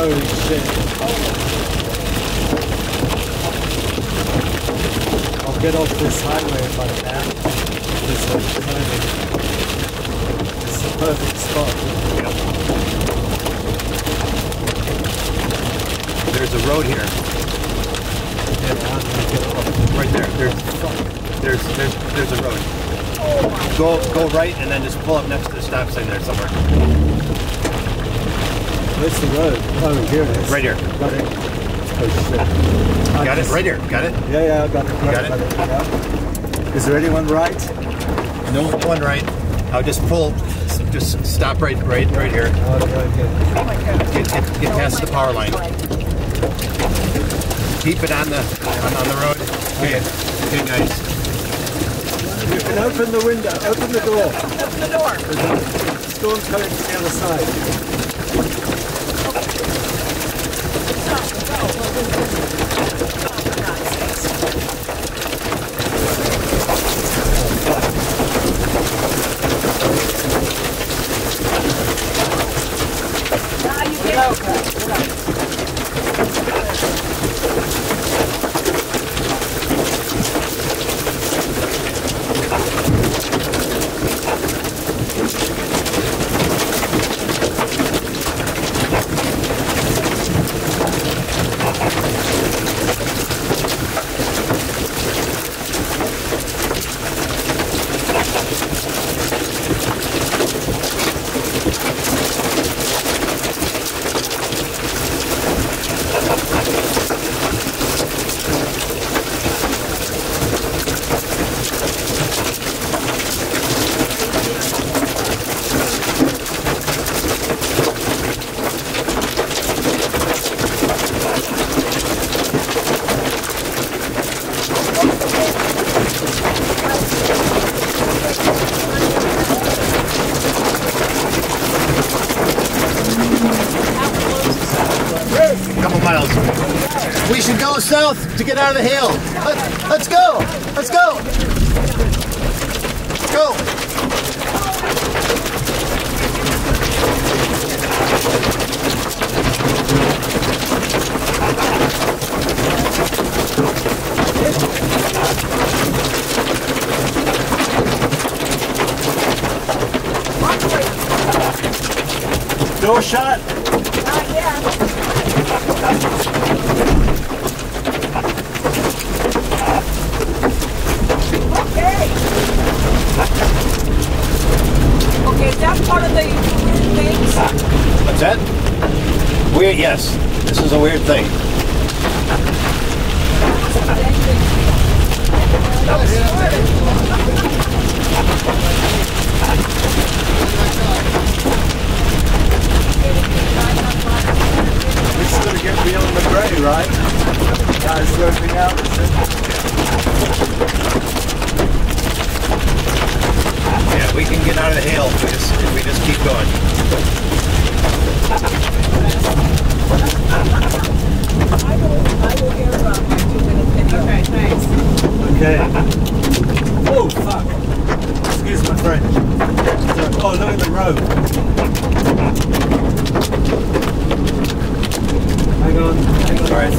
Holy shit. I'll get off this highway if I can. This timing. It's the perfect spot. There's a road here. Yeah, how do I get off? Right there. There's a road. Go right and then just pull up next to the stop sign there somewhere. Where's the road? Oh, here it is. Right here. Got it. Oh shit. Got it? Right here. Got it? Yeah, I got it. You got it? Yeah. Is there anyone right? No one right. I'll just stop right here. Okay. Get past the power line. Keep it on the road. Okay, guys. You can open the window. Open the door. Open the door. The storm's coming from the other side. Now you get okay. We should go south to get out of the hill. Let's go. Let's go. Go. Door shut. Not yet. Okay, is that part of the things? What's that? Weird, yes. This is a weird thing. We just got to get beyond the grey, right? Guys working out. Yeah, we can get out of the hail if we just keep going. I will hear about my 2-minute video. Okay, thanks. Okay. Oh, fuck. Excuse my French. Oh, look at the road. Hang on. All right.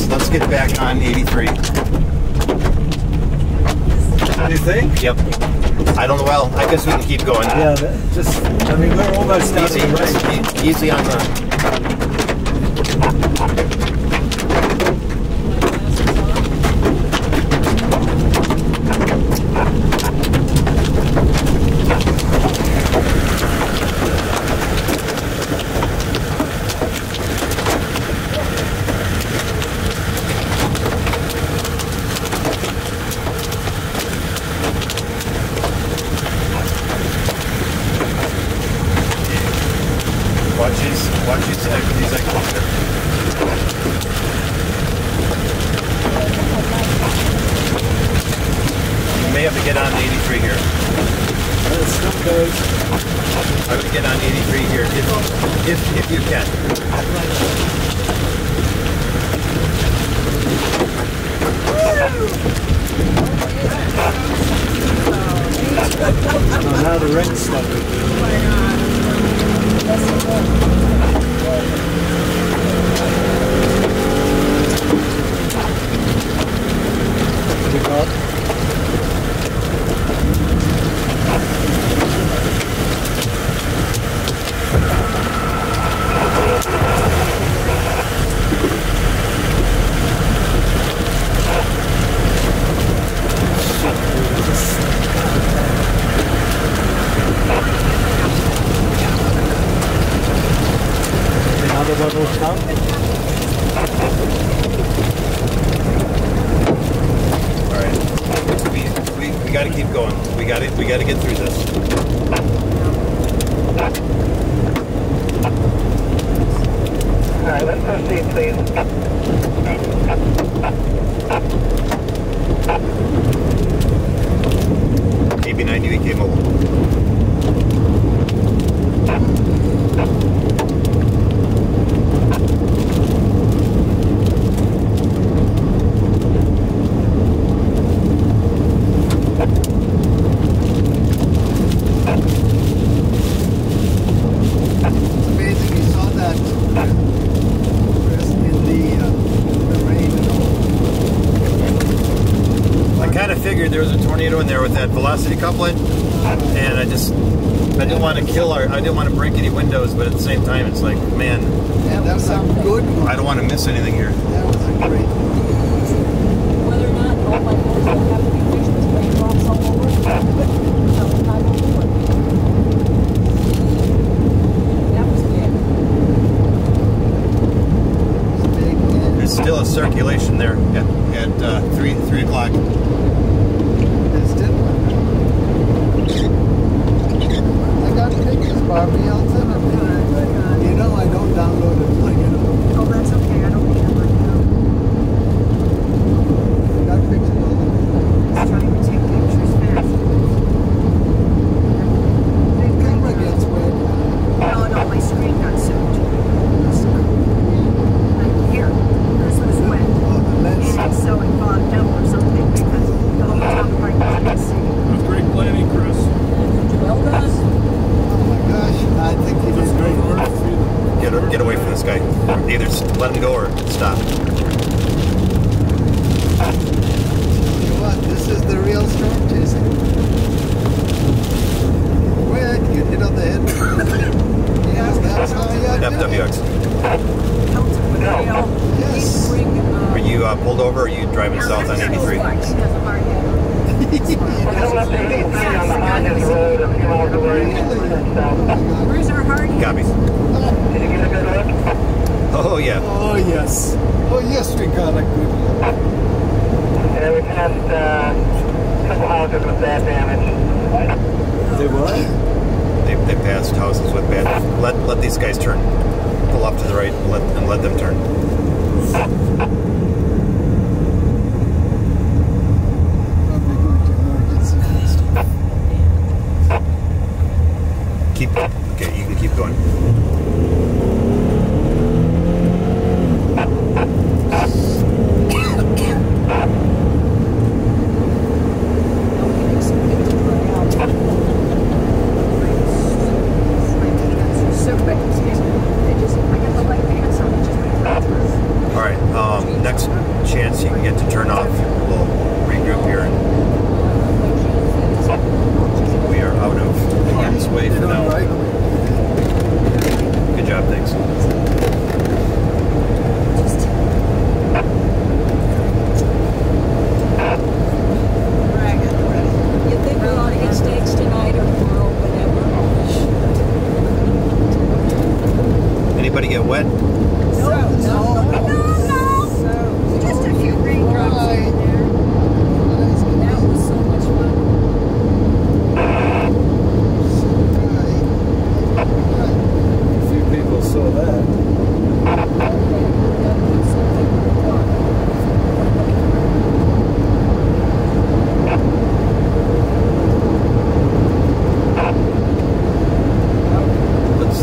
Let's get back on 83. What do you think? Yep. I don't know. Well, I guess we can keep going. Yeah, just, I mean, we're almost out of the rain. Easy on the. Watch these You may have to get on 83 here. Let's not go. I would get on 83 here if you can. Oh, now the rain's stopping. We got another one will come. All right. We got to keep going. We got to get through this. All right, let's proceed, please. AB90 mobile. It's amazing you saw that, Chris, in the rain and all. I kind of figured there was a tornado in there with that velocity coupling, and I didn't want to I didn't want to break any windows, but at the same time, it's like, man, Yeah, that was a good one. I don't want to miss anything here. That was a great one. Whether or not all my doors will have to be fixed with raindrops all over, that was not going to work. That was bad. It was big, and There's still a circulation there at 3 o'clock. it's still one. I got pictures, Barbie. I'll send them to you. You know I don't download it like you know. Oh, that's okay. I don't need them right now. I got pictures of them. Just trying to take pictures fast. The camera gets wet. No, my screen got soaked. Here, this was wet. Oh, the lens. And so it fogged up or something because the whole top part you can't see. That's great planning, Chris. Well done. Oh my gosh, I think he did great work. Get away from this guy. Either let him go or stop. Tell you what, this is the real storm chasing. Wet, you hit on the head. Yes, that's how you do it. FWX. Yes. Are you pulled over or are you driving south on 83? Come left 83 on the Hodges Road, a few miles away. Where's our Hardy? Copy. Did you get a good look? Oh, yeah. Oh yes. Oh yes, we got a good look. Yeah, we passed a couple houses with bad damage. They were? They passed houses with bad. Let these guys turn. Pull off to the right and let them turn. Probably going to emergency first. Keep. Okay, you can keep going. All right. Next chance you can get to turn off, we'll regroup here. We are out of harm's way for now. Good job, thanks. You think we ought to get steaks tonight or tomorrow, whatever? Anybody get wet? No. Just a few raindrops here and there. That was so much fun. A few people saw that.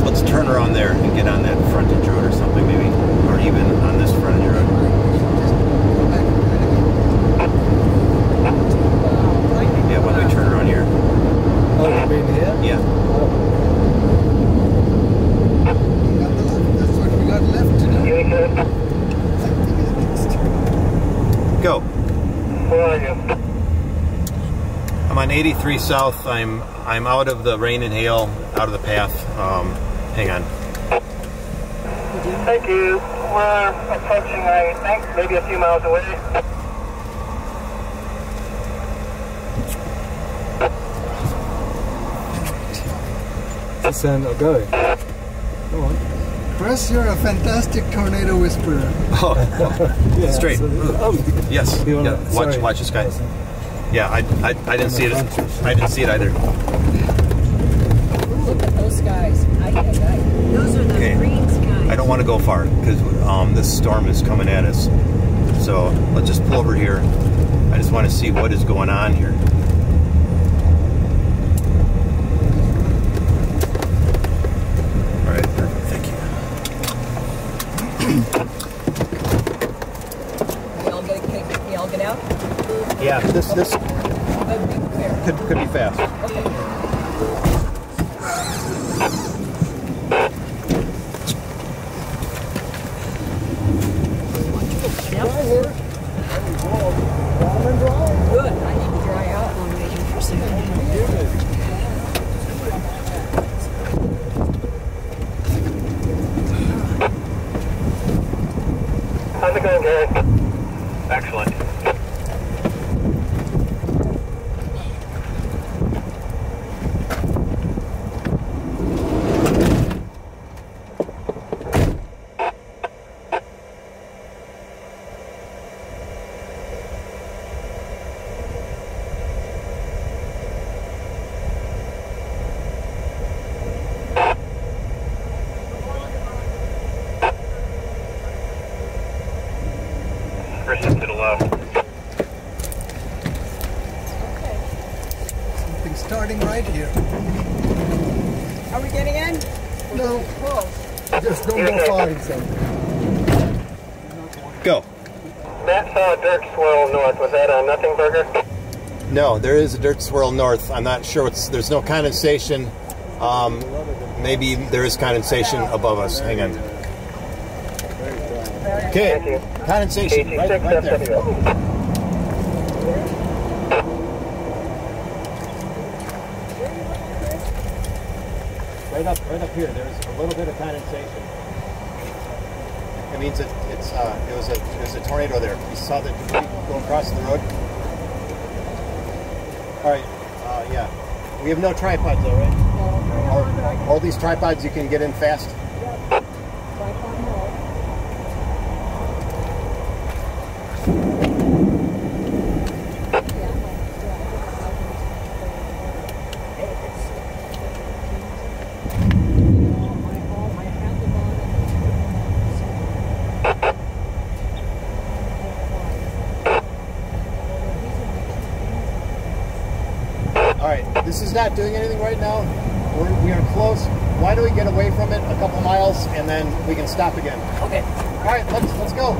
Let's turn around there and get on that frontage road or something. 83 south. I'm out of the rain and hail, out of the path. Hang on. Thank you. We're approaching, I think, maybe a few miles away. Send or go. Come on. Chris, you're a fantastic tornado whisperer. Oh, Yeah, straight. so- Yes. You wanna- Yeah. sorry. Watch this guy. Yeah, I didn't see it. I didn't see it either. Look at those guys. Those are the Okay. green skies. I don't want to go far because this storm is coming at us. So let's just pull over here. I just want to see what is going on here. All right, perfect. Thank We all get out? you. Yeah, this But be prepared. could be fast. Okay. Yep. Good. I need to dry out on me for a second. How's it going, Gary? Excellent. Christian to the left. Something's starting right here. Are we getting in? No, Close. just don't go far, he said. Go. Matt saw a dirt swirl north. Was that a nothing burger? No, there is a dirt swirl north. I'm not sure what's. There's no condensation. Maybe there is condensation above us. Hang on. Thank Okay, you. condensation right there. AT6FW. Right up here. There's a little bit of condensation. It means it was a tornado there. You saw the debris go across the road. All right. Yeah. We have no tripods though, right? All these tripods you can get in fast. All right, this is not doing anything right now. We are close. Why don't we get away from it a couple miles and then we can stop again? Okay. All right, let's go.